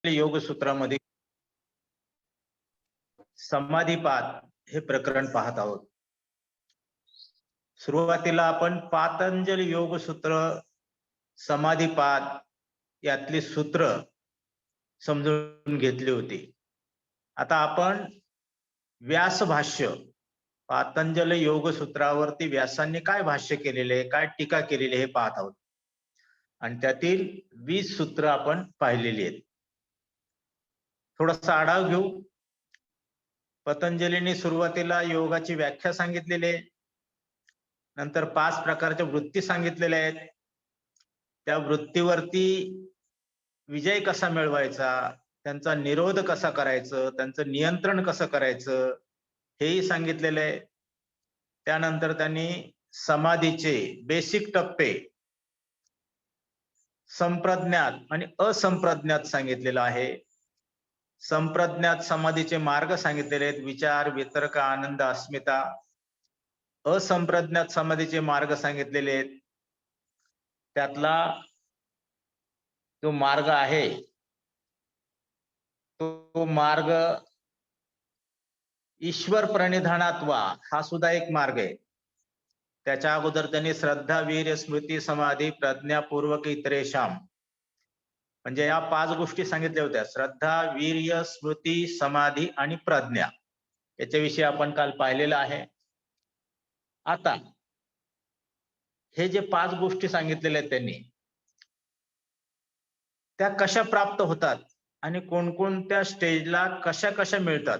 योग सूत्रामध्ये समाधीपाद हे प्रकरण पाहत आहोत. सुरुवातीला आपण पातंजल योग सूत्र समाधीपाद यातली सूत्र समजून घेतली होती. आता आपण व्यास भाष्य पातंजल योग सूत्रावरती व्यासांनी काय भाष्य केलेले, काय टीका केलेली हे पाहत आहोत. आणि त्यातील 20 सूत्र आपण पाहिलेली आहेत. थोडासा आढावा घेऊ. पतंजलीने सुरुवातीला योगाची व्याख्या सांगितलेली आहे. नंतर 5 प्रकारच्या वृत्ती सांगितलेल्या आहेत. त्या वृत्तीवरती विजय कसा मिळवायचा, त्यांचा निरोध कसा करायचं, त्यांचं नियंत्रण कसं करायचं हेही सांगितलेलं आहे. त्यानंतर त्यांनी समाधीचे बेसिक टप्पे संप्रज्ञात आणि असंप्रज्ञात सांगितलेलं आहे. संप्रज्ञात समाधीचे मार्ग सांगितलेले आहेत: विचार, वितर्क, आनंद, अस्मिता. असंप्रज्ञात समाधीचे मार्ग सांगितलेले आहेत. त्यातला जो मार्ग आहे तो मार्ग ईश्वर प्रणिधानात वा हा सुद्धा एक मार्ग आहे. त्याच्या अगोदर त्यांनी श्रद्धा, वीर्य, स्मृती, समाधी, प्रज्ञापूर्वक इतरेशाम म्हणजे या 5 गोष्टी सांगितल्या होत्या: श्रद्धा, वीर्य, स्मृती, समाधी आणि प्रज्ञा. याच्याविषयी आपण काल पाहिलेलं आहे. आता हे जे 5 गोष्टी सांगितलेल्या आहेत त्यांनी, त्या कशा प्राप्त होतात आणि कोणकोणत्या स्टेजला कशा कशा मिळतात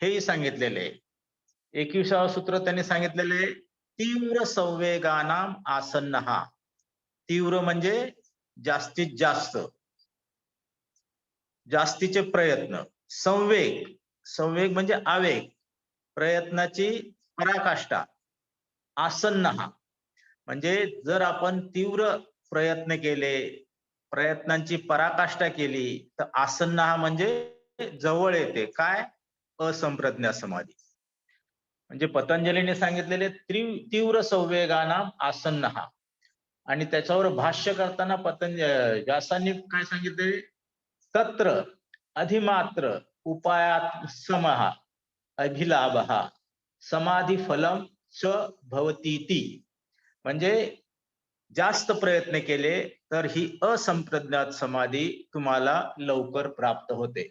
हेही सांगितलेले आहे. 21वा सूत्र त्यांनी सांगितलेले तीव्र संवेगानाम आसन्नहा. तीव्र म्हणजे जास्तीत जास्त, जास्तीचे प्रयत्न. संवेग, संवेग म्हणजे आवेग, प्रयत्नाची पराकाष्ठा. आसन्नहा म्हणजे जर आपण तीव्र प्रयत्न केले, प्रयत्नांची पराकाष्ठा केली तर आसन्नहा म्हणजे जवळ येते. काय? असंप्रज्ञात समाधी. म्हणजे पतंजलीने सांगितलेले तीव्र संवेगानाम आसन्नहा. आणि त्याच्यावर भाष्य करताना व्यासांनी काय सांगितले? तत्र अधिमात्र उपायात समहा अभिलाभहा समाधी फलम च भवतीति. म्हणजे जास्त प्रयत्न केले तर ही असंप्रज्ञात समाधी तुम्हाला लवकर प्राप्त होते.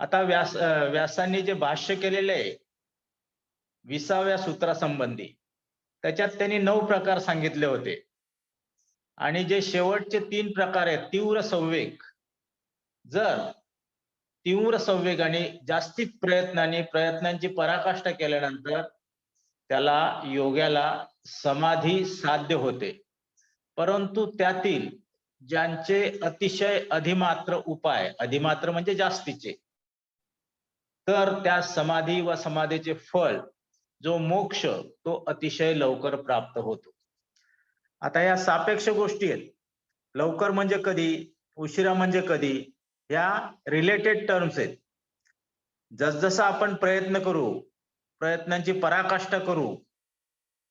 आता व्यासांनी जे भाष्य केलेले आहे 20व्या सूत्रासंबंधी, त्याच्यात त्यांनी 9 प्रकार सांगितले होते. आणि जे शेवटचे 3 प्रकार आहेत तीव्र संवेग, जर तीव्र संवेगाने जास्तीत प्रयत्नांची पराकाष्ठा केल्यानंतर त्याला योग्याला समाधी साध्य होते. परंतु त्यातील ज्यांचे अतिशय अधिमात्र उपाय, अधिमात्र म्हणजे जास्तीचे, तर त्या समाधी व समाधीचे फळ जो मोक्ष तो अतिशय लवकर प्राप्त होतो. आता या सापेक्ष गोष्टी आहेत. लवकर म्हणजे कधी, उशिरा म्हणजे कधी, या रिलेटेड टर्म्स आहेत. जसजसं आपण प्रयत्न करू, प्रयत्नांची पराकाष्ठा करू,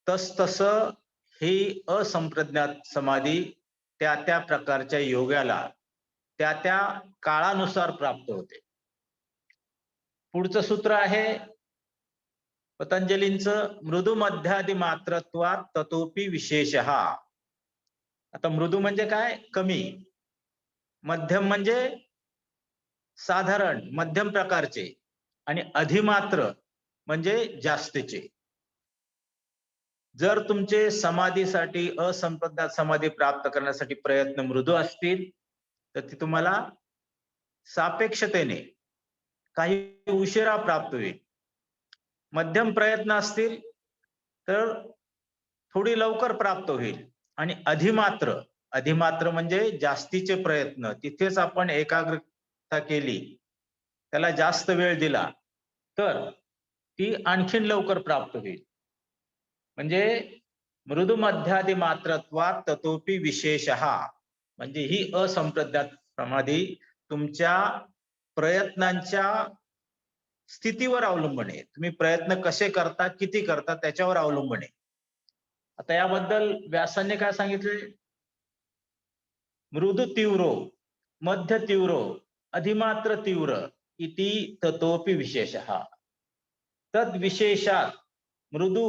तस ही असंप्रज्ञात समाधी त्या त्या प्रकारच्या योगाला त्या त्या काळानुसार प्राप्त होते. पुढचं सूत्र आहे पतंजलींचं मृदू मध्यादी मात्रत्वात ततोपि विशेषः. आता मृदू म्हणजे काय? कमी. मध्यम म्हणजे साधारण मध्यम प्रकारचे. आणि अधिमात्र म्हणजे जास्तीचे. जर तुमचे समाधीसाठी असंप्रज्ञात समाधी प्राप्त करण्यासाठी प्रयत्न मृदू असतील तर ती तुम्हाला सापेक्षतेने काही उशिरा प्राप्त होईल. मध्यम प्रयत्न असतील तर थोडी लवकर प्राप्त होईल. आणि अधिमात्र, अधिमात्र म्हणजे जास्तीचे प्रयत्न, तिथेच आपण एकाग्रता केली, त्याला जास्त वेळ दिला तर ती आणखीन लवकर प्राप्त होईल. म्हणजे मृदू मध्यादी मात्रत्वात ततोपि विशेषः म्हणजे ही असंप्रज्ञात समाधी तुमच्या प्रयत्नांच्या स्थितीवर अवलंबून आहे. तुम्ही प्रयत्न कसे करता, किती करता त्याच्यावर अवलंबून आहे. आता याबद्दल व्यासांनी काय सांगितले? मृदू तीव्रो मध्य तीव्रो अधिमात्र तीव्र इति ततोपि विशेषः। तद विशेषात् मृदु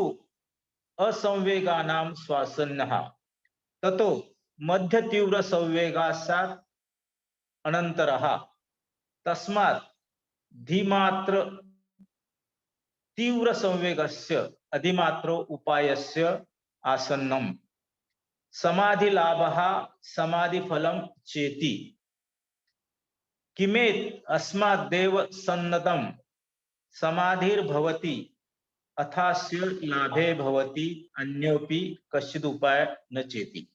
असंवेगानां श्वासन्नः ततो मध्य तीव्र संवेगासात् अनन्तरः तस्मात् धीमात्र तीव्र संवेगस्य अधिमात्रो उपायस्य आसन्नम् समाधि लाभः समाधि फलम चेति किमेत अस्मादेव सन्नतम समाधिर्भवति अथास्य लाभे भवति अन्योपि कश्चित उपाय न चेती।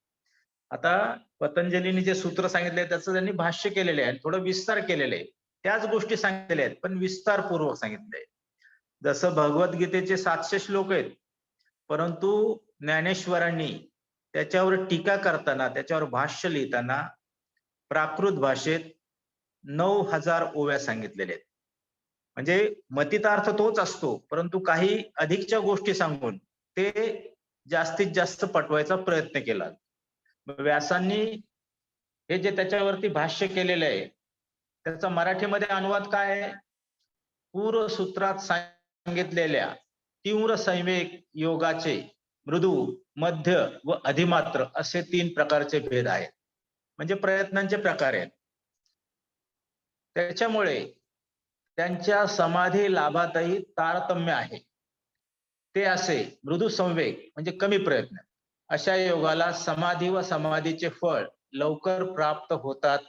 आता पतंजलीने जे सूत्र सांगितले त्याचं त्यांनी भाष्य केलेले आहे, थोडं विस्तार केलेले आहे, त्याच गोष्टी सांगितलेल्या आहेत पण विस्तारपूर्वक सांगितले। जसं भगवद्गीतेचे 700 श्लोक आहेत, परंतु ज्ञानेश्वरांनी त्याच्यावर टीका करताना त्याच्यावर भाष्य लिहिताना प्राकृत भाषेत 9000 ओव्या सांगितलेल्या आहेत। म्हणजे मतितार्थ तोच असतो, परंतु काही अधिकच्या गोष्टी सांगून ते जास्तीत जास्त पटवायचा प्रयत्न केला। व्यासांनी हे जे त्याच्यावरती भाष्य केलेले आहे त्याचा मराठीमध्ये अनुवाद काय आहे? पूर्व सूत्रात सांगितलेल्या तीव्र संवेग योगाचे मृदू, मध्य व अधिमात्र असे 3 प्रकारचे भेद आहेत, म्हणजे प्रयत्नांचे प्रकार आहेत। त्याच्यामुळे त्यांच्या समाधी लाभातही तारतम्य आहे। ते असे मृदू संवेग म्हणजे कमी प्रयत्न, अशा योगाला समाधी व समाधीचे फळ लवकर प्राप्त होतात,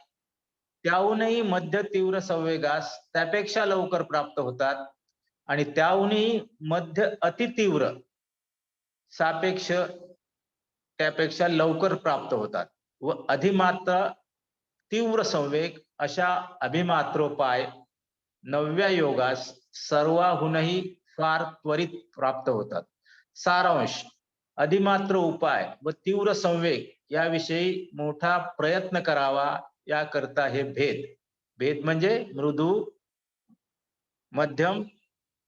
त्याहूनही मध्य तीव्र संवेगास त्यापेक्षा लवकर प्राप्त होतात आणि त्याहूनही मध्य अतितीव्र सापेक्ष त्यापेक्षा लवकर प्राप्त होतात व अधिमात्र तीव्र संवेग अशा अभिमात्रोपाय 9व्या योगास सर्वाहूनही फार त्वरित प्राप्त होतात। सारांश, अधिमात्र उपाय व तीव्र संवेग याविषयी मोठा प्रयत्न करावा, याकरता हे भेद म्हणजे मृदू, मध्यम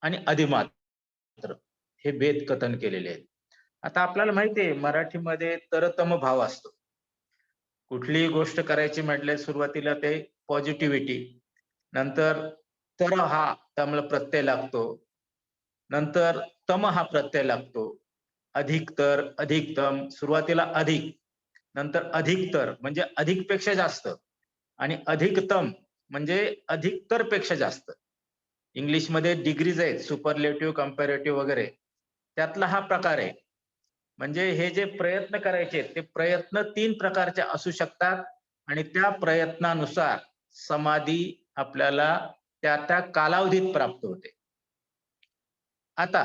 आणि अधिमात्र हे भेद कथन केलेले आहेत। आता आपल्याला माहिती आहे मराठीमध्ये तरतम भाव असतो। कुठलीही गोष्ट करायची म्हटले सुरुवातीला ते पॉझिटिव्हिटी, नंतर तर हा तमला प्रत्यय लागतो, नंतर तम हा प्रत्यय लागतो, अधिकतर, अधिकतम, सुरुवातीला अधिक, नंतर अधिकतर म्हणजे अधिक पेक्षा जास्त आणि अधिकतम म्हणजे अधिकतर पेक्षा जास्त। इंग्लिश मध्ये डिग्रीज आहेत, सुपरलेटिव्ह, कंपॅरेटिव्ह वगैरे, त्यातला हा प्रकार आहे। म्हणजे हे जे प्रयत्न करायचे ते प्रयत्न 3 प्रकारचे असू शकतात आणि त्या प्रयत्नानुसार समाधी आपल्याला त्या कालावधीत प्राप्त होते। आता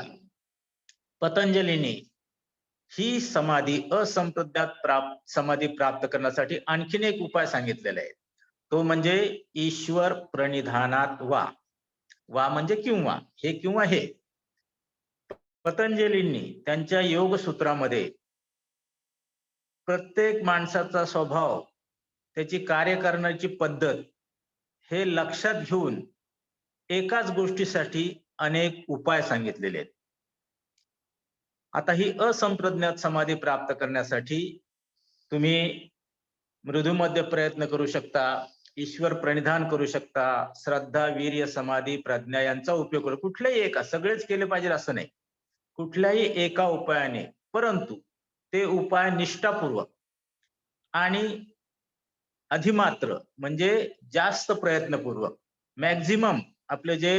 पतंजलीने ही समाधी असंप्रज्ञात समाधी प्राप्त करण्यासाठी आणखीन एक उपाय सांगितलेला आहे, तो म्हणजे ईश्वर प्रणिधानात वा म्हणजे किंवा हे। पतंजलींनी त्यांच्या योग सूत्रामध्ये प्रत्येक माणसाचा स्वभाव, त्याची कार्य करण्याची पद्धत हे लक्षात घेऊन एकाच गोष्टीसाठी अनेक उपाय सांगितलेले आहेत। आता ही असंप्रज्ञात समाधी प्राप्त करण्यासाठी तुम्ही मृदूमध्ये प्रयत्न करू शकता, ईश्वर प्रणिधान करू शकता, श्रद्धा, वीर्य, समाधी, प्रज्ञा यांचा उपयोग करू, कुठल्याही एका, सगळेच केले पाहिजे असं नाही, कुठल्याही एका उपायाने, परंतु ते उपाय निष्ठापूर्वक आणि अधिमात्र म्हणजे जास्त प्रयत्नपूर्वक, मॅक्झिमम आपले जे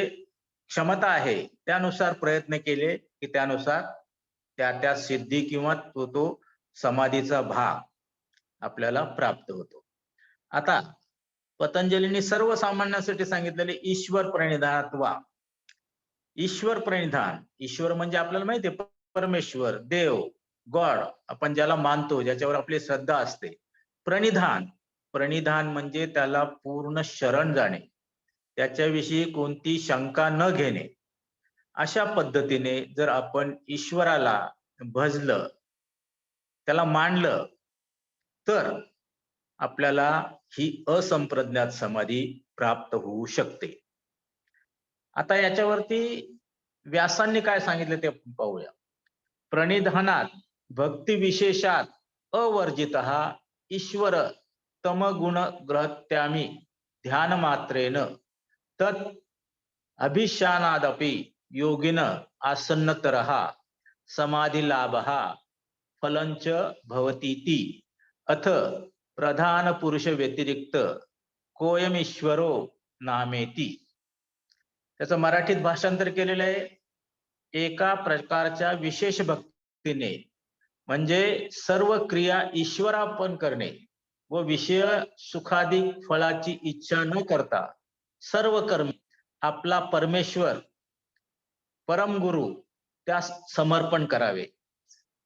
क्षमता आहे त्यानुसार प्रयत्न केले की त्यानुसार त्या सिद्धी किंवा तो समाधीचा भाग आपल्याला प्राप्त होतो। आता पतंजलींनी सर्वसामान्यांसाठी सांगितलेले ईश्वर प्रणिधानात ईश्वर प्रणिधान, ईश्वर म्हणजे आपल्याला माहिती आहे परमेश्वर, देव, गॉड, आपण ज्याला मानतो, ज्याच्यावर आपली श्रद्धा असते। प्रणिधान म्हणजे त्याला पूर्ण शरण जाणे, त्याच्याविषयी कोणती शंका न घेणे। अशा पद्धतीने जर आपण ईश्वराला भजलं, त्याला मानलं, तर आपल्याला ही असंप्रज्ञात समाधी प्राप्त होऊ शकते। आता याच्यावरती व्यासांनी काय सांगितले ते पाहूया। प्रणिधानात भक्ती विशेषात अवर्जितः ईश्वर तमगुण ग्रहत्यामी ध्यान मात्रेन तत् अभिशानादपि योगिन आसन्नतरः समाधि लाभः फलंच भवतीति अथ प्रधान पुरुष व्यतिरिक्त कोयमीश्वरो नामेती. त्याचं मराठीत भाषांतर केलेलं आहे. एका प्रकारच्या विशेष भक्तीने म्हणजे सर्व क्रिया ईश्वरार्पण करणे व विषय सुखादी फळाची इच्छा न करता सर्व कर्म आपला परमेश्वर परमगुरु त्यास समर्पण करावे.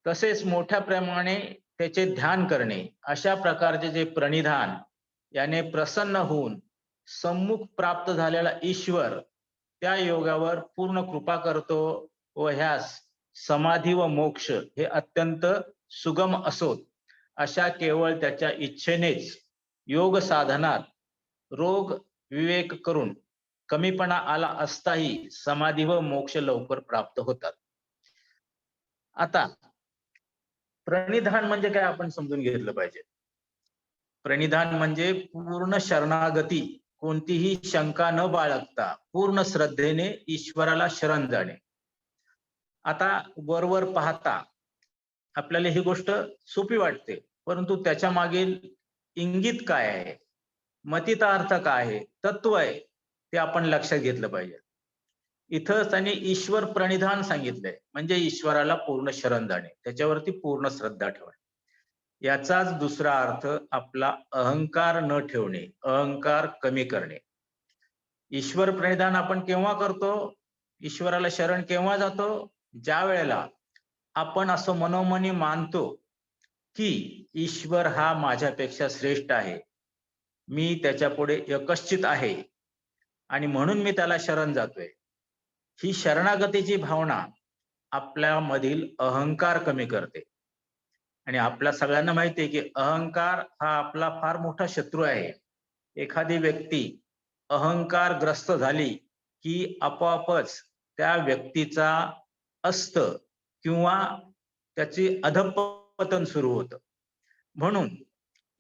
तसेच मोठ्या प्रमाणे त्याचे ध्यान करणे. अशा प्रकारचे जे प्रणिधान याने प्रसन्न होऊन सम्मुख प्राप्त झालेला ईश्वर त्या योगावर पूर्ण कृपा करतो व ह्यास समाधी व मोक्ष हे अत्यंत सुगम असोत. अशा केवळ त्याच्या इच्छेनेच योग साधनात रोग विवेक करून कमीपणा आला असताही समाधी व मोक्ष लवकर प्राप्त होतात. आता प्रणिधान म्हणजे काय आपण समजून घेतलं पाहिजे. प्रणिधान म्हणजे पूर्ण शरणागती, कोणतीही शंका न बाळगता पूर्ण श्रद्धेने ईश्वराला शरण जाणे. आता वरवर पाहता आपल्याला ही गोष्ट सोपी वाटते, परंतु त्याच्या मागील इंगित काय आहे, मतितार्थ काय आहे, तत्व आहे, ते आपण लक्षात घेतलं पाहिजे. इथं त्यांनी ईश्वर प्रणिधान सांगितलंय, म्हणजे ईश्वराला पूर्ण शरण जाणे, त्याच्यावरती पूर्ण श्रद्धा ठेवणे. याचाच दुसरा अर्थ आपला अहंकार न ठेवणे, अहंकार कमी करणे. ईश्वर प्रणिधान आपण केव्हा करतो, ईश्वराला शरण केव्हा जातो, ज्या वेळेला आपण असं मनोमनी मानतो की ईश्वर हा माझ्यापेक्षा श्रेष्ठ आहे, मी त्याच्या पुढे एकश्चित आहे आणि म्हणून मी त्याला शरण जातोय. ही शरणागतीची भावना आपल्यामधील अहंकार कमी करते. आणि आपल्या सगळ्यांना माहिती आहे की अहंकार हा आपला फार मोठा शत्रू आहे. एखादी व्यक्ती अहंकारग्रस्त झाली की आपोआपच त्या व्यक्तीचा अस्त किंवा त्याची अधःपतन सुरू होतं. म्हणून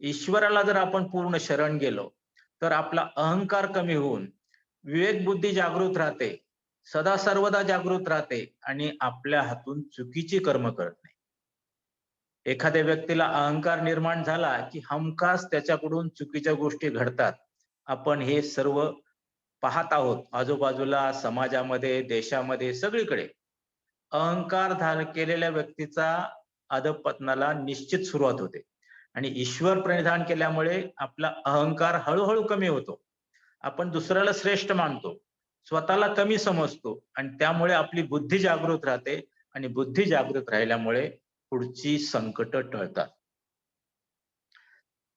ईश्वराला जर आपण पूर्ण शरण गेलो तर आपला अहंकार कमी होऊन विवेक बुद्धी जागृत राहते, सदा सर्वदा जागृत राहते आणि आपल्या हातून चुकीची कर्म करत नाही. एखाद्या व्यक्तीला अहंकार निर्माण झाला की हमखास त्याच्याकडून चुकीच्या गोष्टी घडतात. आपण हे सर्व पाहत आहोत आजूबाजूला, समाजामध्ये, देशामध्ये, सगळीकडे. अहंकार केलेल्या व्यक्तीचा अधःपतनाला निश्चित सुरुवात होते आणि ईश्वर प्रणिधान केल्यामुळे आपला अहंकार हळूहळू कमी होतो. आपण दुसऱ्याला श्रेष्ठ मानतो, स्वतःला कमी समजतो आणि त्यामुळे आपली बुद्धी जागृत राहते आणि बुद्धी जागृत राहिल्यामुळे पुढची संकट टळतात.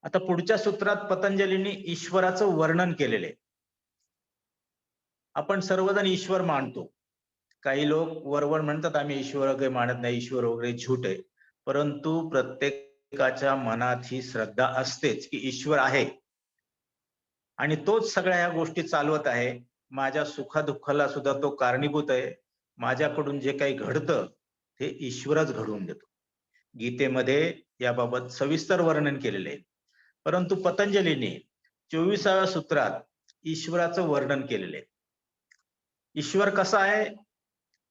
आता पुढच्या सूत्रात पतंजलींनी ईश्वराचं वर्णन केलेले. आपण सर्वजण ईश्वर मानतो. काही लोक वरवर म्हणतात आम्ही ईश्वर वगैरे मानत नाही, ईश्वर वगैरे झूट आहे. परंतु प्रत्येकाच्या मनात ही श्रद्धा असतेच की ईश्वर आहे आणि तोच सगळ्या ह्या गोष्टी चालवत आहे. माझ्या सुखदुःखाला सुद्धा तो कारणीभूत आहे. माझ्याकडून जे काही घडतं ते ईश्वरच घडवून देतो. गीतेमध्ये याबाबत सविस्तर वर्णन केलेले आहे. परंतु पतंजलीने 24व्या सूत्रात ईश्वराचं वर्णन केलेले. ईश्वर कसा आहे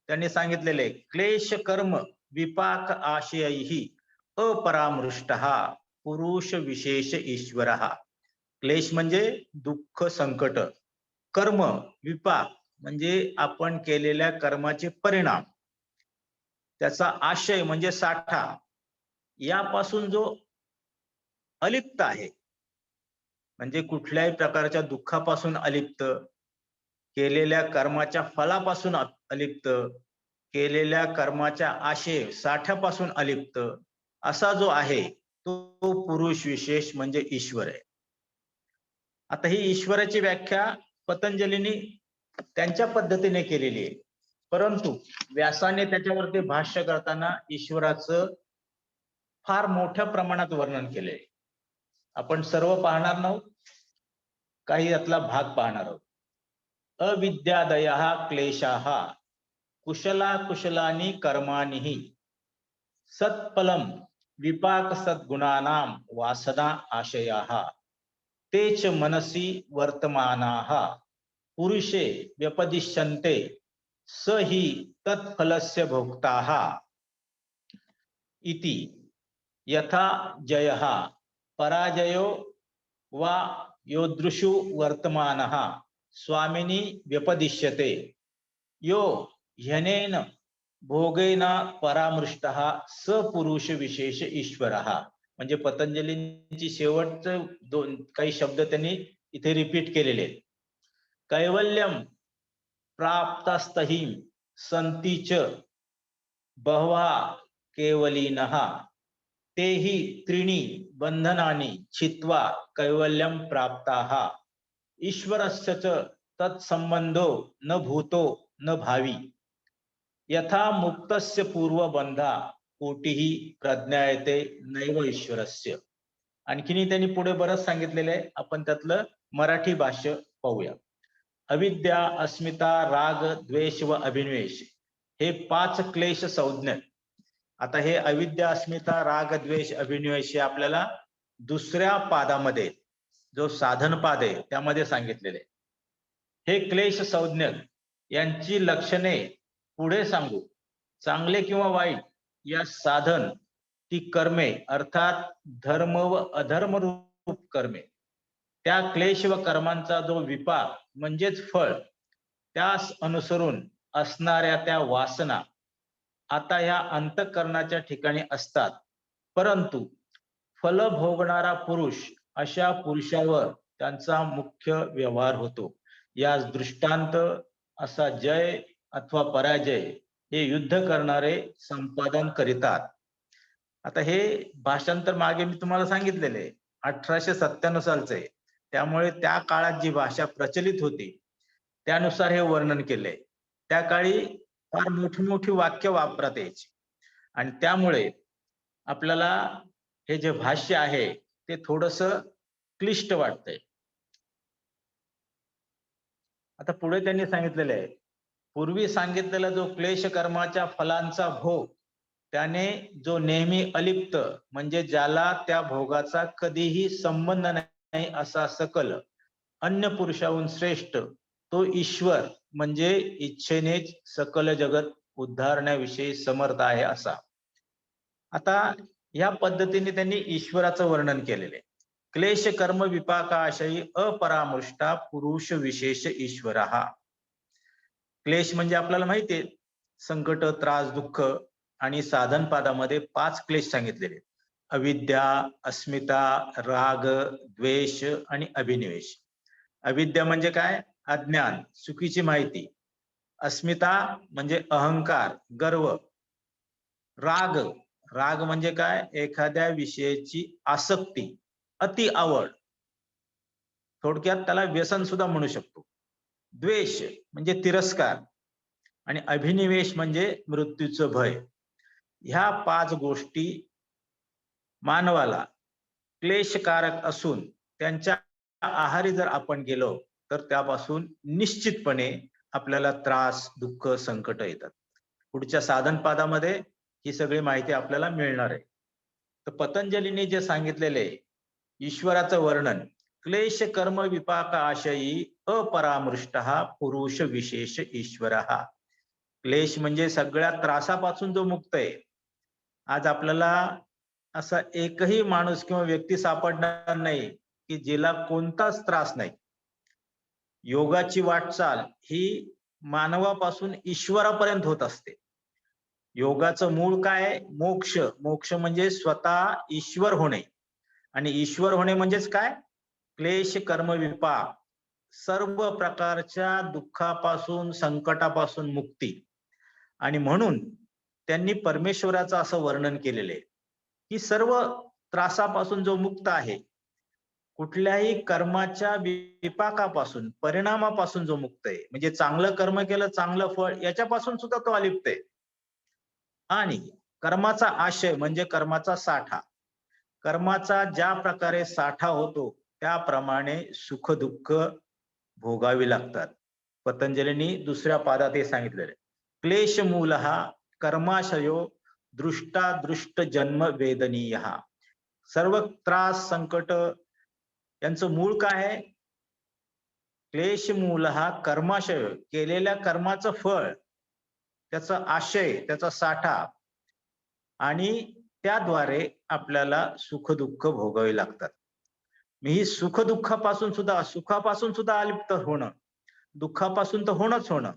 त्यांनी सांगितलेले, क्लेश कर्म विपाक आशयैहि अपरामृष्टः पुरुष विशेष ईश्वरः. क्लेश म्हणजे दुःख संकट, कर्म विपाक म्हणजे आपण केलेल्या कर्माचे परिणाम, त्याचा आशय म्हणजे साठा, यापासून जो अलिप्त आहे, म्हणजे कुठल्याही प्रकारच्या दुःखापासून अलिप्त, केलेल्या कर्माच्या फलापासून अलिप्त, केलेल्या कर्माच्या आशय साठ्यापासून अलिप्त असा जो आहे तो पुरुष विशेष म्हणजे ईश्वर आहे. आता ही ईश्वराची व्याख्या पतंजलींनी त्यांच्या पद्धतीने केलेली आहे, परंतु व्यासाने त्याच्यावरती भाष्य करताना ईश्वराचं फार मोठ्या प्रमाणात वर्णन केले. आपण सर्व पाहणार नाहोत, काही यातला भाग पाहणार आहोत. अविद्यादयः क्लेशाः कुशला कुशलानि कर्माणि सत्फलम विपाक सद्गुणानां वासना आशयाः तेच मनसि वर्तमानाः पुरुषे व्यपदिश्यन्ते स हि तत्फलस्य भोक्ताः इति यथा जयः पराजयो वा योदृशु वर्तमानः स्वामिनी व्यपदिश्यते यो ह्यनेन भोगेन परामृष्टः स पुरुष विशेष ईश्वरः. म्हणजे पतंजलींची शेवटचे काही शब्द त्यांनी इथे रिपीट केलेले आहेत. कैवल्यम प्राप्तस्तहिं संती च बहवः केवलिनः तेहि त्रीणि बंधनानि छित्त्वा कैवल्यम प्राप्ताः ईश्वरस्य च तत्संबंधो न भूतो न भावी यथा मुक्तस्य पूर्वबंधा कोटीही प्रज्ञायते नैव ईश्वरस्य. आणखीनही त्यांनी पुढे बरंच सांगितलेलं आहे. आपण त्यातलं मराठी भाष्य पाहूया. अविद्या, अस्मिता, राग, द्वेष व अभिनिवेश हे 5 क्लेश संज्ञक. आता हे अविद्या, अस्मिता, राग, द्वेष, अभिनिवेश हे आपल्याला दुसऱ्या पादामध्ये जो साधन पाद आहे त्यामध्ये सांगितलेले. हे क्लेश संज्ञक यांची लक्षणे पुढे सांगू. चांगले किंवा वाईट या साधन ती कर्मे अर्थात धर्म व अधर्म रूप कर्मे त्या क्लेश व कर्मांचा जो विपाक म्हणजेच फळ त्यास अनुसरून असणाऱ्या त्या वासना आता ह्या अंतःकरणाच्या ठिकाणी असतात. परंतु फल भोगणारा पुरुष अशा पुरुषावर त्यांचा मुख्य व्यवहार होतो. या दृष्टांत असा जय अथवा पराजय हे युद्ध करणारे संपादन करीतात. आता हे भाषांतर मागे मी तुम्हाला सांगितलेले 1897 सालचे. त्यामुळे त्या काळात जी भाषा प्रचलित होती त्यानुसार हे वर्णन केले. त्या काळी फार मोठी मोठी वाक्य वापरता यायची आणि त्यामुळे आपल्याला हे जे भाष्य आहे ते थोडस क्लिष्ट वाटतंय. आता पुढे त्यांनी सांगितलेलं आहे, पूर्वी सांगितलेला जो क्लेश कर्माच्या फलांचा भोग त्याने जो नेहमी अलिप्त म्हणजे ज्याला त्या भोगाचा कधीही संबंध नाही असा सकल अन्य पुरुषाहून श्रेष्ठ तो ईश्वर म्हणजे इच्छेनेच सकल जगत उद्धारण्याविषयी समर्थ आहे असा. आता या पद्धतीने त्यांनी ईश्वराचं वर्णन केलेले. क्लेश कर्म विपाकाशयी अपरामृष्टा पुरुष विशेष ईश्वरः. क्लेश म्हणजे आपल्याला माहितीये संकट, त्रास, दुःख आणि साधन पादामध्ये 5 क्लेश सांगितलेले. अविद्या, अस्मिता, राग, द्वेष आणि अभिनिवेश. अविद्या म्हणजे काय? अज्ञान, चुकीची माहिती. अस्मिता म्हणजे अहंकार, गर्व. राग, राग म्हणजे काय? एखाद्या विषयाची आसक्ती, अति आवड. थोडक्यात त्याला व्यसन सुद्धा म्हणू शकतो. द्वेष म्हणजे तिरस्कार आणि अभिनिवेश म्हणजे मृत्यूचं भय. ह्या 5 गोष्टी मानवाला क्लेशकारक असून त्यांच्या आहारी जर आपण गेलो तर त्यापासून निश्चितपणे आपल्याला त्रास, दुःख, संकट येतात. पुढच्या साधन पादामध्ये ही सगळी माहिती आपल्याला मिळणार आहे. तर पतंजलीने जे सांगितलेले ईश्वराचं वर्णन, क्लेश कर्म विपाक आशयी अपरामृष्टः पुरुष विशेष ईश्वरः. क्लेश म्हणजे सगळ्या त्रासापासून जो मुक्त आहे. आज आपल्याला असा एकही माणूस किंवा व्यक्ती सापडणार नाही की जिला कोणताच त्रास नाही. योगाची वाटचाल ही मानवापासून ईश्वरापर्यंत होत असते. योगाचं मूळ काय? मोक्ष. मोक्ष म्हणजे स्वतः ईश्वर होणे आणि ईश्वर होणे म्हणजेच काय? क्लेश कर्म विपाक, सर्व प्रकारच्या दुःखापासून, संकटापासून मुक्ती. आणि म्हणून त्यांनी परमेश्वराचं असं वर्णन केलेलं आहे की सर्व त्रासापासून जो मुक्त आहे, कुठल्याही कर्माच्या विपाकापासून, परिणामापासून जो मुक्त आहे, म्हणजे चांगलं कर्म केलं चांगलं फळ याच्यापासून सुद्धा तो अलिप्त आहे. आणि कर्माचा आशय म्हणजे कर्माचा साठा. कर्माचा ज्या प्रकारे साठा होतो त्याप्रमाणे सुख दुःख भोगावी लागतात. पतंजलींनी दुसऱ्या पादात हे सांगितलेले. क्लेश मूलः कर्माशयो दृष्टादृष्ट जन्म वेदनीय. सर्व त्रास संकट यांचं मूळ काय आहे? क्लेश मूल हा कर्माशय, केलेल्या कर्माचं फळ, त्याचा आशय, त्याचा साठा, आणि त्याद्वारे आपल्याला सुख दुःख भोगावे लागतात. मी सुख दुःखापासून सुद्धा, सुखापासून सुद्धा अलिप्त होणं, दुःखापासून तर होणं,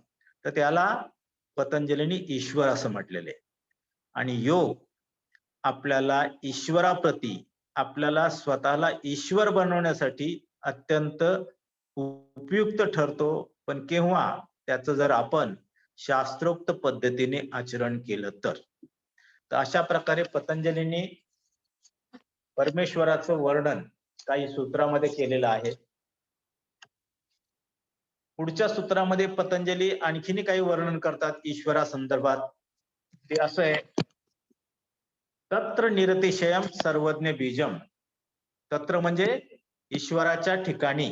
तर त्याला पतंजलींनी ईश्वर असं म्हटलेले. आणि योग आपल्याला ईश्वराप्रती, आपल्याला स्वतःला ईश्वर बनवण्यासाठी अत्यंत उपयुक्त ठरतो. पण केव्हा? त्याचं जर आपण शास्त्रोक्त पद्धतीने आचरण केलं तर. अशा प्रकारे पतंजलींनी परमेश्वराचं वर्णन काही सूत्रामध्ये केलेलं आहे. पुढच्या सूत्रामध्ये पतंजली आणखीन काही वर्णन करतात ईश्वरा संदर्भात. ते असं आहे, तत्र निरतिशयम सर्वज्ञ बीजम. तत्र म्हणजे ईश्वराच्या ठिकाणी,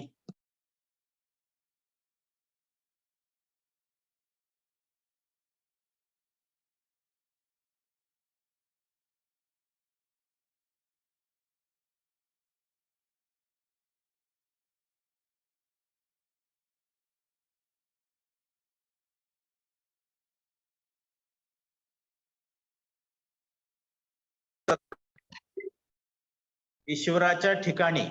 ईश्वराच्या ठिकाणी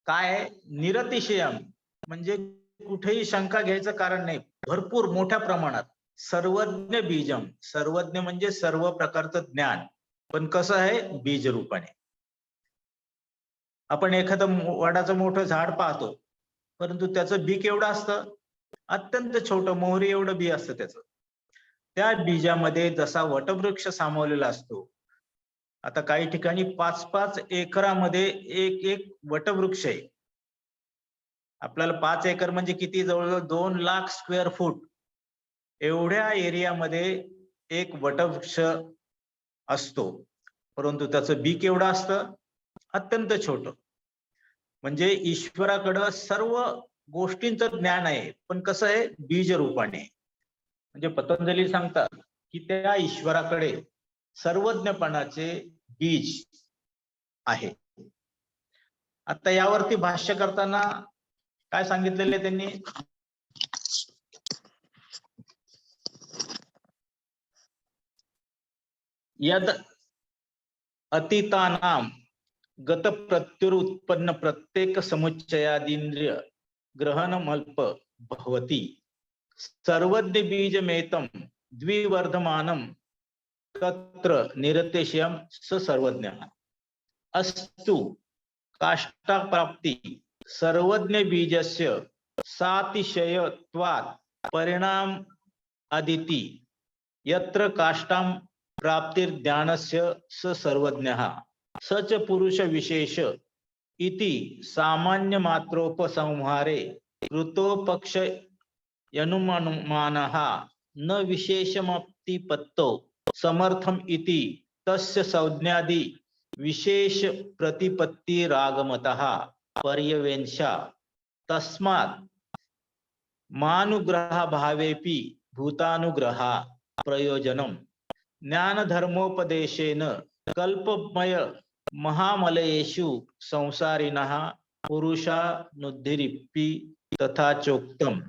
काय? निरतिशयम म्हणजे कुठेही शंका घ्यायचं कारण नाही, भरपूर मोठ्या प्रमाणात. सर्वज्ञ बीजम, सर्वज्ञ म्हणजे सर्व प्रकारचं ज्ञान, पण कसं आहे? बीज रूपाने. आपण एखादं वडाचं मोठं झाड पाहतो, परंतु त्याचं बी केवढं असतं? अत्यंत छोटं, मोहरी एवढं बी असतं त्याचं. त्या बीजामध्ये जसा वटवृक्ष सामावलेला असतो, आता काही ठिकाणी 5-5 एकरामध्ये एक वटवृक्ष आहे. आपल्याला 5 एकर म्हणजे किती? जवळजवळ 2 लाख स्क्वेअर फूट एवढ्या एरियामध्ये एक वटवृक्ष असतो, परंतु त्याचं बी केवढं असतं? अत्यंत छोटं. म्हणजे ईश्वराकडं सर्व गोष्टींचं ज्ञान आहे, पण कसं आहे? बीज रूपाने. म्हणजे पतंजली सांगतात की त्या ईश्वराकडे सर्वज्ञपणाचे बीज आहे. आता यावरती भाष्य करताना काय सांगितलेले त्यांनी? यद अतीतानाम गत प्रत्युरुत्पन्न प्रत्येक समुच्चयादींद्रिय ग्रहणमल्प भवति सर्वज्ञ बीजमेतम द्विवर्धमानम तत्र निरतिशयम स सर्वज्ञः. अस्तु काष्ठाप्राप्ति सर्वज्ञ बीजस्य सातिशयत्वात् परिणाम अदिति यत्र काष्ठां प्राप्तिर्ज्ञानस्य स सर्वज्ञः स च पुरुष विशेष इति सामान्य मात्रोपसंहारे कृतोपक्ष यनुमानः न विशेषमाप्तिपत्तो समर्थम इति तस्य संज्ञादि विशेष प्रतिपत्तिरागमतः पर्यवेक्षा तस्मात् मानुग्रह भावेपि भूतानुग्रहा प्रयोजनम ज्ञान धर्मोपदेशेन कल्पमय महामलयेषु संसारिणः पुरुषानुद्धिरिपि तथा चोक्तम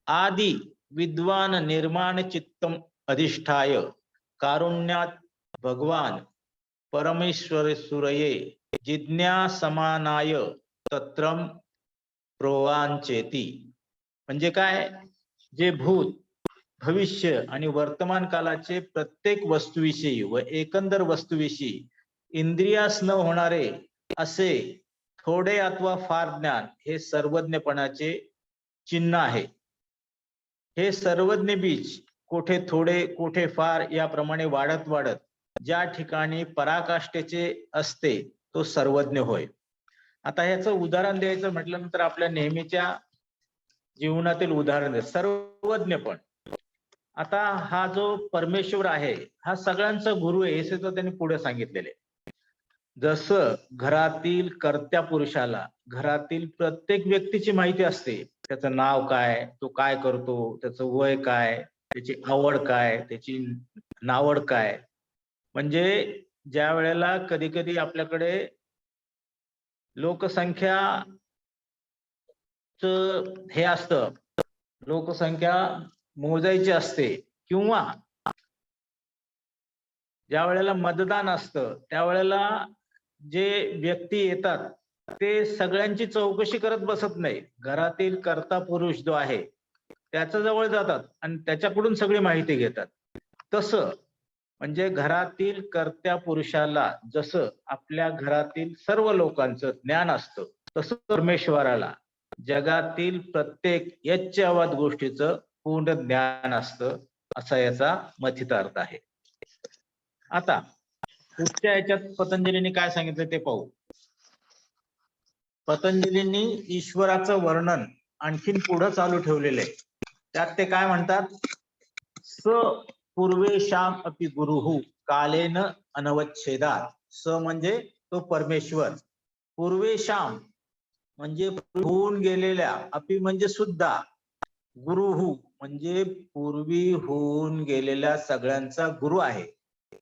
आदि विद्वान निर्माण चित्तम अधिष्ठाय कारुण्यात् भगवान परमेश्वर सुरये जिज्ञासमानाय तत्रम प्रोवांचेति. म्हणजे काय? जे भूत, भविष्य आणि वर्तमान कालाचे प्रत्येक वस्तूविषयी व एकंदर वस्तूविषयी इंद्रियास न होणारे असे थोडे अथवा फार ज्ञान हे सर्वज्ञपणाचे चिन्ह आहे. हे सर्वज्ञ बीज कोठे थोडे कोठे फार याप्रमाणे वाढत वाढत ज्या ठिकाणी पराकाष्ठेचे असते तो सर्वज्ञ होय. आता ह्याचं उदाहरण द्यायचं म्हटल्यानंतर आपल्या नेहमीच्या जीवनातील उदाहरण सर्वज्ञ. पण आता हा जो परमेश्वर आहे हा सगळ्यांचा गुरु आहे हे सुद्धा त्यांनी पुढे सांगितलेले. जसं घरातील कर्त्या पुरुषाला घरातील प्रत्येक व्यक्तीची माहिती असते, त्याचं नाव काय, तो काय करतो, त्याचं वय काय, त्याची आवड काय, त्याची नावड काय, म्हणजे ज्या वेळेला कधी कधी आपल्याकडे लोकसंख्या हे असतं, लोकसंख्या मोजायची असते, किंवा ज्या वेळेला मतदान असतं त्यावेळेला जे व्यक्ती येतात ते सगळ्यांची चौकशी करत बसत नाही. घरातील कर्ता पुरुष जो आहे त्याच्या जवळ जातात आणि त्याच्याकडून सगळी माहिती घेतात. तसं म्हणजे घरातील कर्त्या पुरुषाला जसं आपल्या घरातील सर्व लोकांचं ज्ञान असतं, तसं परमेश्वराला जगातील प्रत्येक यच्चयावत गोष्टीचं पूर्ण ज्ञान असतं, असा याचा मथित अर्थ आहे. आता पुढच्या याच्यात पतंजलीने काय सांगितलं ते पाहू. पतंजलींनी ईश्वराचं वर्णन आणखीन पुढं चालू ठेवलेलं आहे. त्यात ते काय म्हणतात, स पूर्वेशाम अपि गुरुहु कालेन अनवच्छेदात. स म्हणजे तो परमेश्वर, पूर्वेशाम म्हणजे होऊन गेलेल्या, अपि म्हणजे सुद्धा, गुरुहु म्हणजे पूर्वी होऊन गेलेल्या सगळ्यांचा गुरु आहे.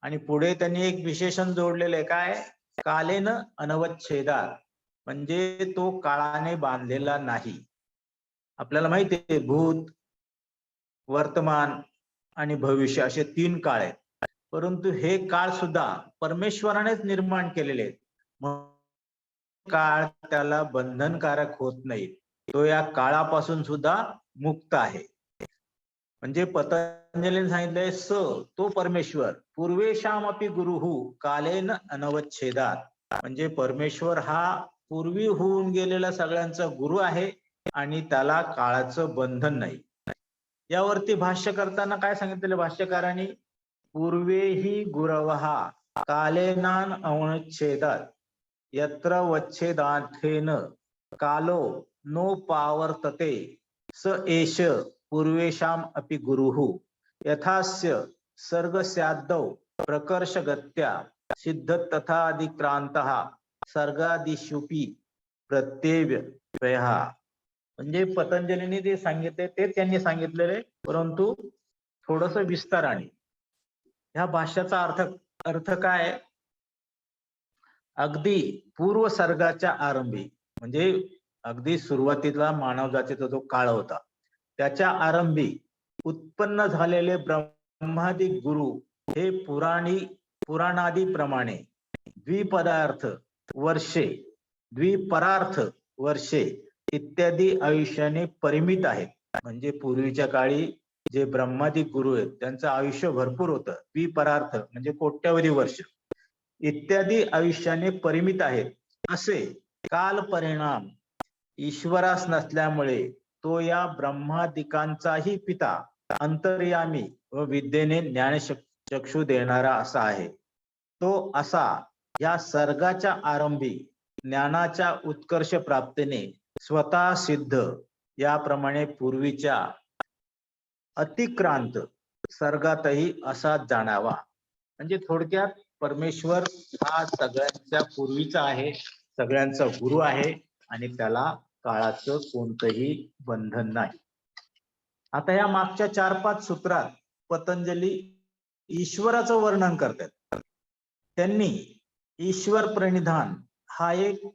आणि पुढे त्यांनी एक विशेषण जोडलेलं आहे, काय, कालेन अनवच्छेदात, म्हणजे तो काळाने बांधलेला नाही. आपल्याला माहिती आहे भूत, वर्तमान आणि भविष्य असे 3 काळ आहेत, परंतु हे काळ सुद्धा परमेश्वरानेच निर्माण केलेले आहेत. काळ त्याला बंधनकारक होत नाही, तो या काळापासून सुद्धा मुक्त आहे. म्हणजे पतंजलीने सांगितलंय स तो परमेश्वर, पूर्वेशामपि गुरुहु कालेन अनवच्छेदात, म्हणजे परमेश्वर हा पूर्वी होऊन गेलेला सगळ्यांचा गुरु आहे आणि त्याला काळाचं बंधन नाही. यावरती भाष्य करताना काय सांगितलेलं भाष्यकारांनी, पूर्वेही गुरवहा कालेनान अवच्छेदात यत्र वच्छेदार्थेन कालो नो पावर्तते स एष पूर्वेशाम अपि गुरुहु यथास्य सर्गस्यादौ प्रकर्षगत्या सिद्ध तथाधिक्रांतः सर्गादिषुपी प्रत्यव्ययः. म्हणजे पतंजलीने जे सांगितले ते त्यांनी सांगितलेले, परंतु थोडस विस्ताराने. ह्या भाष्याचा अर्थ काय, अगदी पूर्व सर्गाच्या आरंभी, म्हणजे अगदी सुरुवातीला मानव जातीचा जो काळ होता त्याच्या आरंभी उत्पन्न झालेले ब्रह्मादि गुरु हे पुराणादीप्रमाणे द्विपदार्थ वर्षे, द्विपरार्थ वर्षे इत्यादी आयुष्याने परिमित आहेत. म्हणजे पूर्वीच्या काळी जे ब्रह्मादि गुरु आहेत त्यांचं आयुष्य भरपूर होतं, द्विपरार्थ म्हणजे कोट्यावधी वर्ष इत्यादी आयुष्याने परिमित आहेत. असे काल परिणाम ईश्वरास नसल्यामुळे तो या ब्रह्मादिकांचाही पिता, अंतर्यामी व विद्येने ज्ञानचक्षु देणारा असा आहे. तो असा या सर्गाच्या आरंभी ज्ञानाच्या उत्कर्ष प्राप्तीने स्वतः सिद्ध, याप्रमाणे पूर्वीच्या अतिक्रांत सर्गातही असा जाणावा. म्हणजे थोडक्यात परमेश्वर हा सगळ्यांच्या पूर्वीचा आहे, सगळ्यांचा गुरु आहे आणि त्याला काळाचं कोणतंही बंधन नाही. आता या मागच्या 4-5 सूत्रात पतंजली ईश्वराचं वर्णन करतात. त्यांनी ईश्वर प्रणिधान हा एक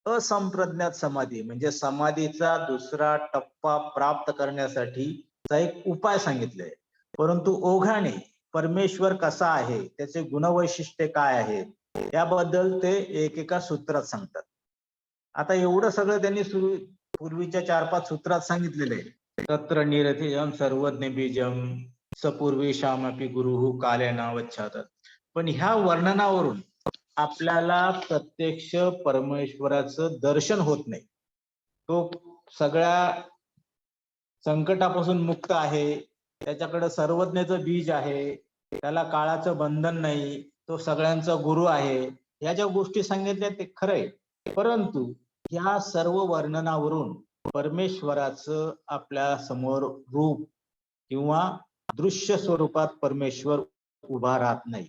असंप्रज्ञात समाधी म्हणजे समाधीचा दुसरा टप्पा प्राप्त करण्यासाठीचा एक उपाय सांगितलाय. परंतु ओघाने परमेश्वर कसा आहे, त्याचे गुणवैशिष्ट्य काय आहेत याबद्दल ते एकेका सूत्रात सांगतात. आता एवढं सगळं त्यांनी पूर्वीच्या 4-5 सूत्रात सांगितलेलं आहे. तत्र निरतिजम सर्वज्ञ बीजम सपूर्वेशामपि गुरुहु कालेनावच्छेदात. पण ह्या वर्णनावरून आपल्याला प्रत्यक्ष परमेश्वराचं दर्शन होत नाही. तो सगळ्या संकटापासून मुक्त आहे, त्याच्याकडे सर्वज्ञाचं बीज आहे, त्याला काळाचं बंधन नाही, तो सगळ्यांचा गुरु आहे. ह्या ज्या गोष्टी सांगितल्या ते खरंय, परंतु ह्या सर्व वर्णनावरून परमेश्वराचं आपल्या समोर रूप किंवा दृश्य स्वरूपात परमेश्वर उभा राहत नाही.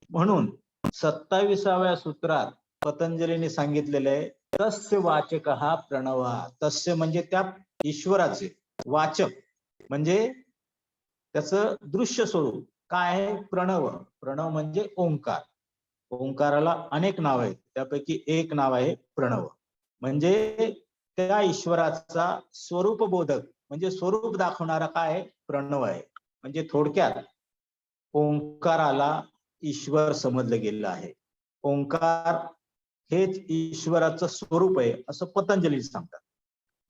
म्हणून 27व्या सूत्रात पतंजलीने सांगितलेलं आहे, तस्य वाचकः प्रणवः. तस्य म्हणजे त्या ईश्वराचे, वाचक म्हणजे त्याचं दृश्य स्वरूप, काय आहे? प्रणव. प्रणव म्हणजे ओंकार. ओंकाराला अनेक नाव आहेत, त्यापैकी एक नाव आहे प्रणव. म्हणजे त्या ईश्वराचा स्वरूप बोधक म्हणजे स्वरूप दाखवणारा काय आहे? प्रणव आहे. म्हणजे थोडक्यात ओंकाराला ईश्वर समजलं गेलेलं आहे. ओंकार हेच ईश्वराचं स्वरूप आहे असं पतंजली सांगतात.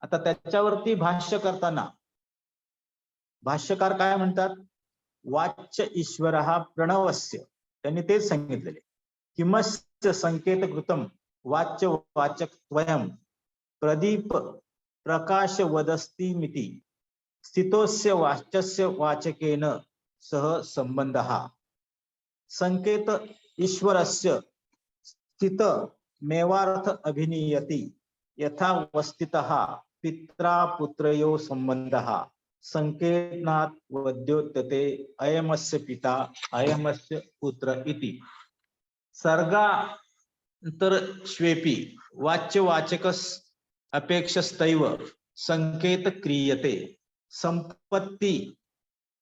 आता त्याच्यावरती भाष्य करताना भाष्यकार काय म्हणतात? वाच्य ईश्वर हा प्रणवस्य, त्यांनी तेच सांगितलेले. किमस्य संकेत कृतम वाच्य वाचक स्वयं प्रदीप प्रकाश वदस्ती मिती स्थितोस्य वाच्यस्य वाचकेन सह संबंधः. संकेत ईश्वरस्य स्थित मेवार्थ अभिनीयति यथा वस्थितः पित्रा पुत्रयो संबंधः संकेतनात् वद्योत्यते अयमस्य पिता अयमस्य पुत्र इति. सर्गांतर श्वेपी वाच्यवाचकस अपेक्षस्तैव संकेत क्रियते संपत्ति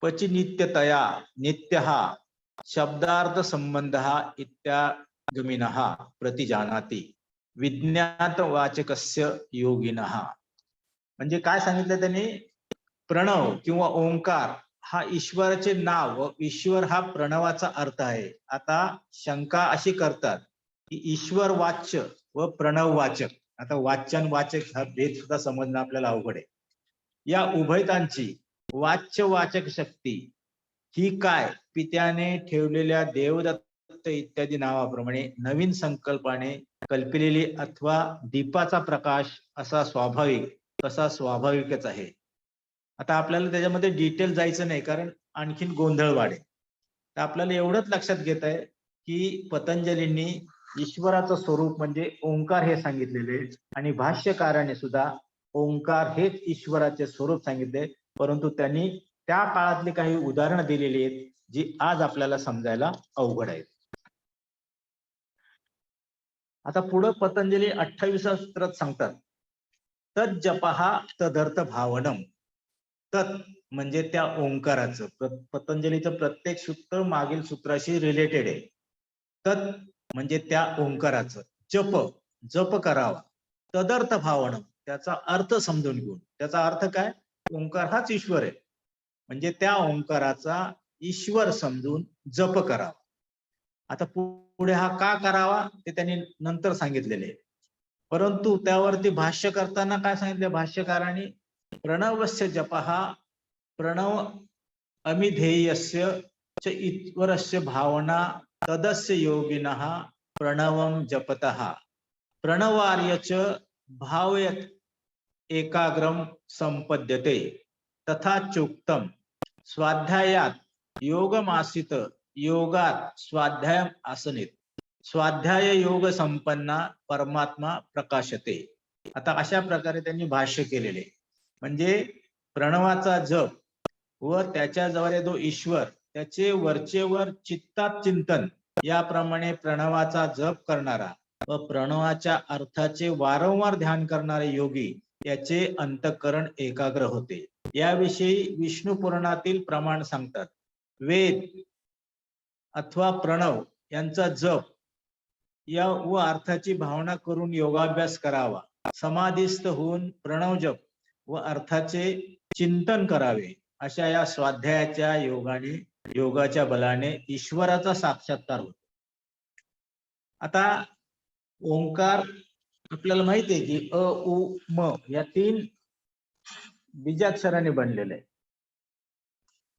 पचिनित्यतया नित्यः शब्दार्थ संबंधः इत्यागमिनः प्रतिजानाति विज्ञात वाचकस्य योगिनः. म्हणजे काय सांगितलं त्यांनी? प्रणव किंवा ओंकार हा ईश्वराचे नाव व ईश्वर हा प्रणवाचा अर्थ आहे. आता शंका अशी करतात की ईश्वर वाच्य व प्रणव वाचक. आता वाच्य आणि वाचक हा भेद सुद्धा समजणं आपल्याला अवघड आहे. या उभयतांची वाच्य वाचक शक्ती ही काय पित्याने ठेवलेल्या देवदत्त इत्यादी नावाप्रमाणे नवीन संकल्पाने कल्पिलेली अथवा दीपाचा प्रकाश असा स्वाभाविकच आहे. आता आपल्याला त्याच्यामध्ये डिटेल जायचं नाही, कारण आणखीन गोंधळ वाढेल. तर आपल्याला एवढंच लक्षात घेत आहे की पतंजलींनी ईश्वराचं स्वरूप म्हणजे ओंकार हे सांगितलेले आणि भाष्यकाराने सुद्धा ओंकार हेच ईश्वराचे स्वरूप सांगितले, परंतु त्यांनी त्या काळातली काही उदाहरणं दिलेली आहेत जी आज आपल्याला समजायला अवघड आहेत. आता पुढे पतंजली 28व्या सूत्रात सांगतात, तत् जपहा तदर्थ भावनम. तत् म्हणजे त्या ओंकाराचं. पतंजलीचं प्रत्येक सूत्र मागील सूत्राशी रिलेटेड आहे. तत् म्हणजे त्या ओंकाराचं जप करावा. तदर्थ भावनम त्याचा अर्थ समजून घेऊन. त्याचा अर्थ काय? ओंकार हाच ईश्वर आहे, म्हणजे त्या ओंकाराचा ईश्वर समजून जप करावा. आता पुढे हा का करावा ते त्यांनी नंतर सांगितलेले, परंतु त्यावरती भाष्य करताना काय सांगितले भाष्यकारांनी? प्रणवस्य जपहा प्रणव अमिधेयस्य च ईश्वरस्य भावना तदस्य योगिनः प्रणवं जपतः प्रणवार्य च भावयत एकाग्रम संपद्यते तथा चोक्तम स्वाध्यायात योगमासित योगात स्वाध्याय आसनेत स्वाध्याय योग संपन्ना परमात्मा प्रकाशते. आता अशा प्रकारे त्यांनी भाष्य केलेले. म्हणजे प्रणवाचा जप व त्याच्याजवळ जो ईश्वर त्याचे वरचेवर चित्तात चिंतन याप्रमाणे प्रणवाचा जप करणारा व प्रणवाच्या अर्थाचे वारंवार ध्यान करणारे योगी याचे अंतःकरण एकाग्र होते. याविषयी विष्णू पुराणातील प्रमाण सांगतात. वेद अथवा प्रणव यांचा जप या व अर्थाची भावना करून योगाभ्यास करावा. समाधीस्थ होऊन प्रणव जप व अर्थाचे चिंतन करावे. अशा या स्वाध्यायाच्या योगाच्या बलाने ईश्वराचा साक्षात्कार होतो. आता ओंकार आपल्याला माहिती आहे की अ उ म या 3 बीजाक्षराने बनलेले आहे.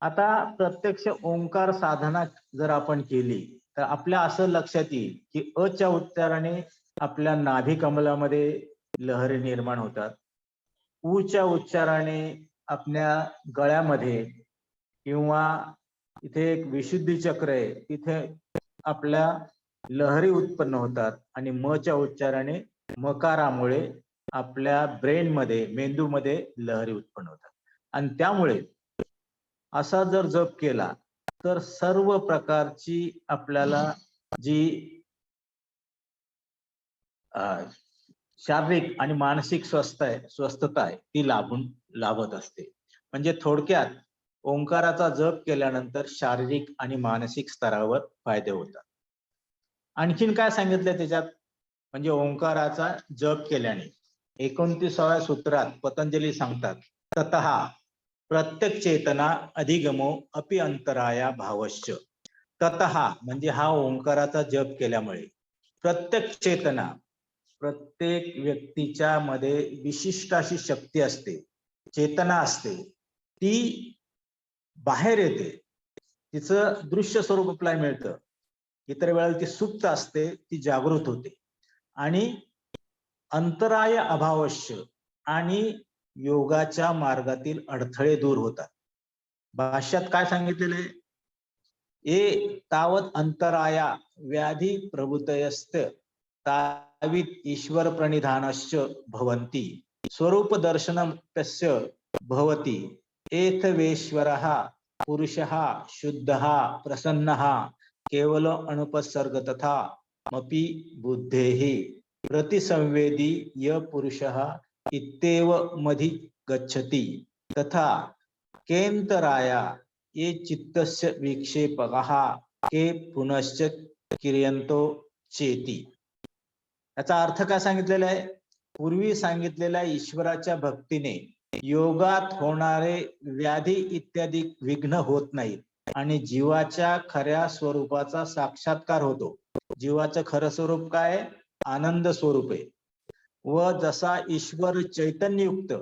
आता प्रत्यक्ष ओंकार साधना जर आपण केली तर आपल्या असं लक्षात येईल की अच्या उच्चाराने आपल्या नाभी कमलामध्ये लहरी निर्माण होतात. उच्या उच्चाराने आपल्या गळ्यामध्ये किंवा इथे एक विशुद्धी चक्र आहे तिथे आपल्या लहरी उत्पन्न होतात. आणि मच्या उच्चाराने मकारामुळे आपल्या ब्रेन मध्ये मेंदूमध्ये लहरी उत्पन्न होतात. आणि त्यामुळे असा जर जप केला तर सर्व प्रकारची आपल्याला जी शारीरिक आणि मानसिक स्वस्थता आहे ती लाभत असते. म्हणजे थोडक्यात ओंकाराचा जप केल्यानंतर शारीरिक आणि मानसिक स्तरावर फायदे होतात. आणखीन काय सांगितलं त्याच्यात, म्हणजे ओंकाराचा जप केल्याने 29व्या सूत्रात पतंजली सांगतात, ततः प्रत्येक चेतना अधिगमो अपि अंतराया भावश्च. ततः म्हणजे हा ओंकाराचा जप केल्यामुळे प्रत्येक चेतना, प्रत्येक व्यक्तीच्या मध्ये विशिष्ट अशी शक्ती असते, चेतना असते, ती बाहेर येते, तिचं दृश्य स्वरूप आपल्याला मिळतं. इतर वेळेला ती सुप्त असते, ती जागृत होते. आणि अंतराय अभावश्य, आणि योगाच्या मार्गातील अडथळे दूर होतात. भाष्यात काय सांगितलेलं आहे, ए तावत अंतराया व्याधी प्रभूतयस्त तावित ईश्वर प्रणिधानश्च भवन्ति स्वरूप दर्शनम तस्य भवति एतवेश्वरः पुरुषः शुद्धः प्रसन्नः केवल अनुपसर्ग तथा मपि बुद्धेः प्रतिसंवेदी य पुरुषः इत्येव मधि गच्छति तथा केन्तराया ये चित्तस्य विक्षेपकः के पुनश्च क्रियन्तो चेती. याचा अर्थ काय सांगितलेला आहे, पूर्वी सांगितलेल्या ईश्वराच्या भक्तीने योगात होणारे व्याधी इत्यादी विघ्न होत नाहीत आणि जीवाच्या खऱ्या स्वरूपाचा साक्षात्कार होतो. जीवाचं खरं स्वरूप काय, आनंद स्वरूप आहे. व जसा ईश्वर चैतन्ययुक्त,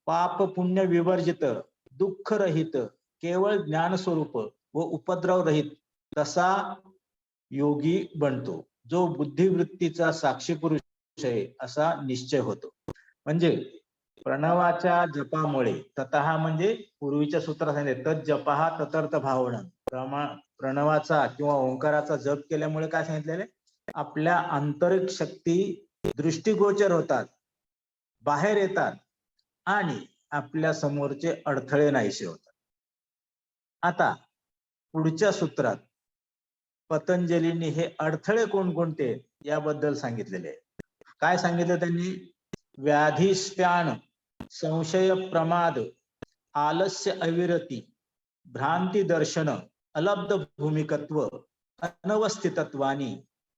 पाप पुण्य विवर्जित, दुःख रहित, केवळ ज्ञान स्वरूप व उपद्रव रहित तसा योगी बनतो, जो बुद्धिवृत्तीचा साक्षी पुरुष आहे असा निश्चय होतो. म्हणजे प्रणवाच्या जपामुळे, ततः म्हणजे पूर्वीच्या सूत्रात सांगितले, तत् जपहा ततर्थ भावनं, प्रणवाचा किंवा ओंकाराचा जप केल्यामुळे काय सांगितलेले, आपल्या आंतरिक शक्ती दृष्टिगोचर होतात, बाहेर येतात आणि आपल्या समोरचे अडथळे नाहीसे होतात. आता पुढच्या सूत्रात पतंजलींनी हे अडथळे कोणकोणते याबद्दल सांगितलेले आहे. काय सांगितलं त्यांनी, व्याधिस्त्यान, संशय प्रमाद, आलस्य अविरती, भ्रांती दर्शन, अलब्ध भूमिकत्व, अनवस्थितत्वानी,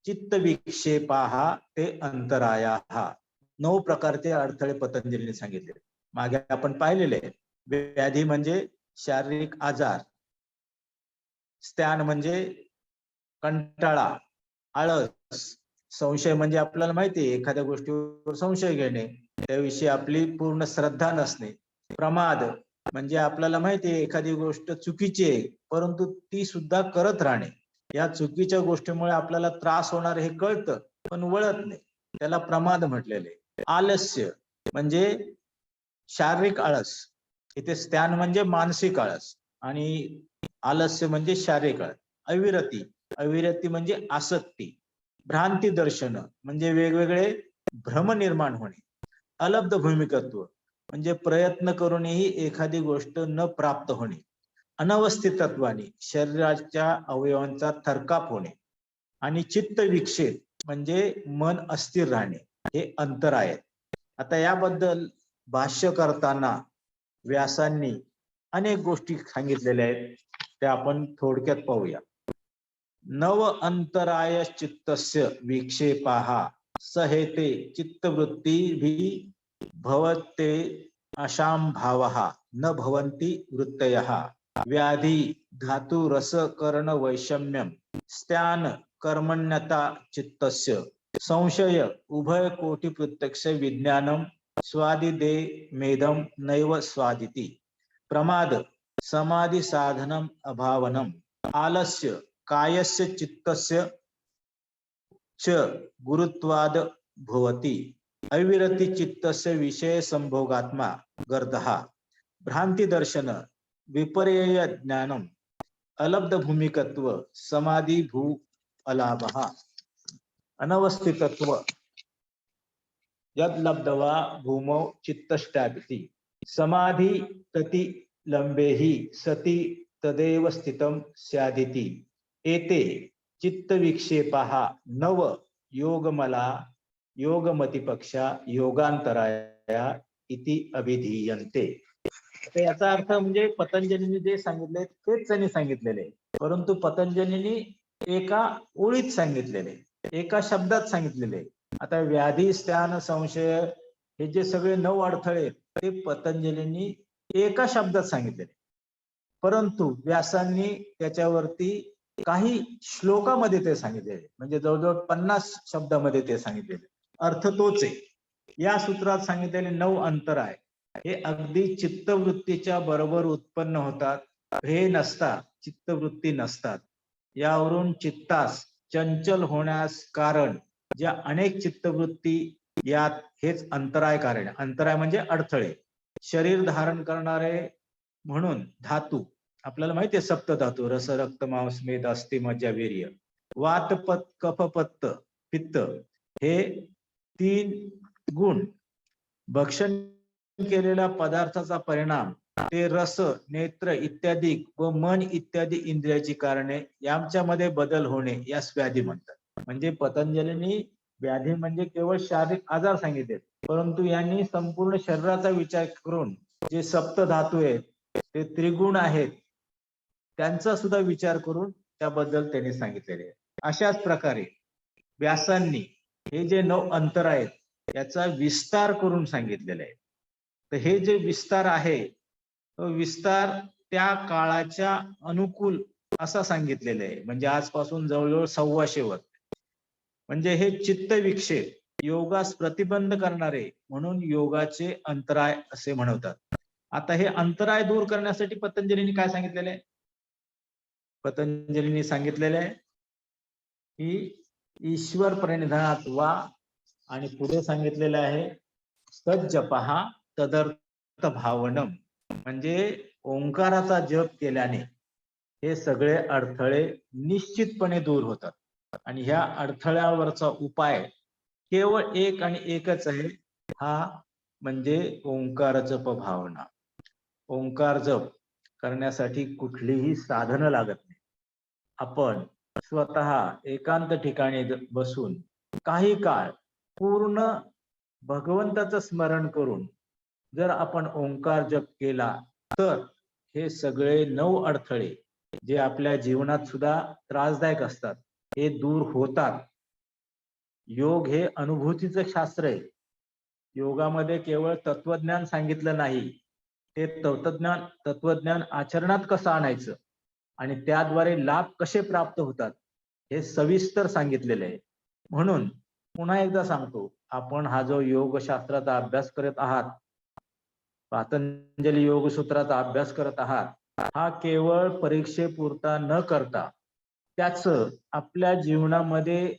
चित्त विक्षेपाहा ते अंतरायाः. 9 प्रकारचे अडथळे पतंजलीने सांगितले. मागे आपण पाहिलेले. व्याधी म्हणजे शारीरिक आजार, स्त्यान म्हणजे कंटाळा, आळस, संशय म्हणजे आपल्याला माहिती आहे एखाद्या गोष्टीवर संशय घेणे, त्याविषयी आपली पूर्ण श्रद्धा नसणे, प्रमाद म्हणजे आपल्याला माहिती आहे एखादी गोष्ट चुकीची आहे परंतु ती सुद्धा करत राहणे, या चुकीच्या गोष्टीमुळे आपल्याला त्रास होणार हे कळतं पण वळत नाही, त्याला प्रमाद म्हटलेले. आलस्य म्हणजे शारीरिक आळस, इथे स्त्यान म्हणजे मानसिक आळस आणि आलस्य म्हणजे शारीरिक आळस. अविरती, अविरती म्हणजे आसक्ती. भ्रांती दर्शन म्हणजे वेगवेगळे भ्रम निर्माण होणे. अलब्ध भूमिकत्व म्हणजे प्रयत्न करूनही एखादी गोष्ट न प्राप्त होणे. अनवस्थितत्वाने शरीराच्या अवयवांचा थरकाप होणे. आणि चित्त विक्षेप म्हणजे मन अस्थिर राहणे, हे अंतर आहेत. आता याबद्दल भाष्य करताना व्यासांनी अनेक गोष्टी सांगितलेल्या आहेत, त्या आपण थोडक्यात पाहूया. नव अंतराय चित्तस्य विक्षेपाः सहेते चित्तवृत्ती भी भवते अशाम भावः न भवन्ति वृत्तयः. व्याधी धातु रस कर्ण वैषम्यम, स्त्यान कर्मण्यता चित्तस्य, संशय उभय कोटि प्रत्यक्ष विज्ञानम स्वादिदे मेधम नैव स्वादिति, प्रमाद समाधि साधनम अभावनम, आलस्य कायस्य चित्तस्य च गुरुत्वाद भवति, अविरति चित्तस्य विषय संभोगात्मा गर्दः, भ्रांति दर्शन विपर्यय ज्ञानम, अलब्ध भूमिकत्व समाधि भू अलाभः, अनवस्थितत्व यद लब्धवा भूमौ चित्तष्टापिति, समाधि तति लंबेहि सति तदेव स्थितं स्यादिति, एते चित्त विक्षेपाः नव योगमला योगमति पक्षा योगांतराया इति अभिधीयन्ते. तर याचा अर्थ म्हणजे पतंजलीने जे सांगितले तेच त्यांनी सांगितलेले, परंतु पतंजलीने एका ओळीत सांगितलेले, एका शब्दात सांगितलेले. आता व्याधी, स्त्यान, संशय हे जे सगळे 9 अडथळे ते पतंजलींनी एका शब्दात सांगितलेले, परंतु व्यासांनी त्याच्यावरती काही श्लोकामध्ये ते सांगितलेले, म्हणजे जवळजवळ 50 शब्दामध्ये ते सांगितलेले. अर्थ तोच आहे. या सूत्रात सांगितलेले 9 अंतराय हे अगदी चित्तवृत्तीच्या बरोबर उत्पन्न होतात. हे नसतात, चित्तवृत्ती नसतात. यावरून चित्तास चंचल होण्यास कारण ज्या अनेक चित्तवृत्ती यात हेच अंतराय कारण. अंतराय म्हणजे अडथळे. शरीर धारण करणारे म्हणून धातू आपल्याला माहिती आहे, सप्त धातू रस, रक्त, मांस, मेद, अस्थि, मज्जा, वीर्य. वात, कफ, पित्त हे 3 गुण भक्षण केलेल्या पदार्थाचा परिणाम ते रस, नेत्र इत्यादी व मन इत्यादी इंद्रियाची कारणे यांच्यामध्ये बदल होणे यास व्याधी म्हणतात. म्हणजे पतंजलींनी व्याधी म्हणजे केवळ शारीरिक आजार सांगितले, परंतु यांनी संपूर्ण शरीराचा विचार करून जे सप्त धातू आहेत, ते त्रिगुण आहेत, त्यांचा सुद्धा विचार करून त्याबद्दल त्यांनी सांगितलेले. अशाच प्रकारे व्यासांनी हे जे 9 अंतर आहेत याचा विस्तार करून सांगितलेला आहे. तर हे जे विस्तार आहे तो विस्तार त्या काळाच्या अनुकूल असा सांगितलेला आहे. म्हणजे आजपासून जवळजवळ 125 वर्ष. म्हणजे हे चित्त विक्षेप योगास प्रतिबंध करणारे म्हणून योगाचे अंतराय असे म्हणतात. आता हे अंतराय दूर करण्यासाठी पतंजलींनी काय सांगितलेले आहे? पतंजलींनी सांगितलेले आहे की ईश्वर प्रणिधानात वा, आणि पुढे सांगितलेलं आहे तज्जपहा तदर्थ भावनम, म्हणजे ओंकाराचा जप केल्याने हे सगळे अडथळे निश्चितपणे दूर होतात. आणि ह्या अडथळ्यावरचा उपाय केवळ एक आणि एकच आहे, हा म्हणजे ओंकार जप भावना. ओंकार जप करण्यासाठी कुठलीही साधनं लागत नाही. आपण स्वतः एकांत ठिकाणी बसून काही काळ पूर्ण भगवंताचं स्मरण करून जर आपण ओंकार जप केला तर हे सगळे 9 अडथळे जे आपल्या जीवनात सुद्धा त्रासदायक असतात हे दूर होतात. योग हे अनुभूतीचं शास्त्र आहे. योगामध्ये केवळ तत्वज्ञान सांगितलं नाही, ते तत्वज्ञान आचरणात कसं आणायचं आणि त्याद्वारे लाभ कसे प्राप्त होतात हे सविस्तर सांगितलेले आहे. म्हणून पुन्हा एकदा सांगतो, आपण हा जो योगशास्त्राचा अभ्यास करत आहात, पतंजली योगसूत्राचा अभ्यास करत आहात, हा केवळ परीक्षेपुरता न करता त्याचं आपल्या जीवनामध्ये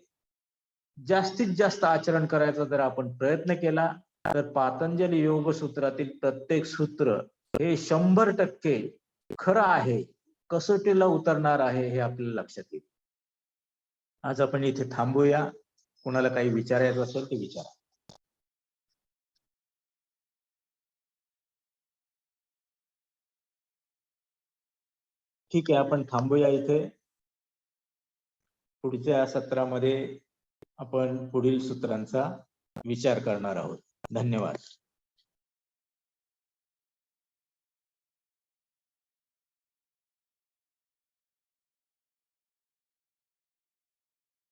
जास्तीत जास्त आचरण करायचा जर आपण प्रयत्न केला तर पतंजली योगसूत्रातील प्रत्येक सूत्र हे 100% खरं आहे, कसोटीला उतरणार आहे हे आपल्याला लक्षात येईल. आज आपण इथे थांबूया. कोणाला काही विचारायचं असेल ते विचारा. ठीक आहे, आपण थांबूया इथे. पुढच्या सत्रामध्ये आपण पुढील सूत्रांचा विचार करणार आहोत. धन्यवाद.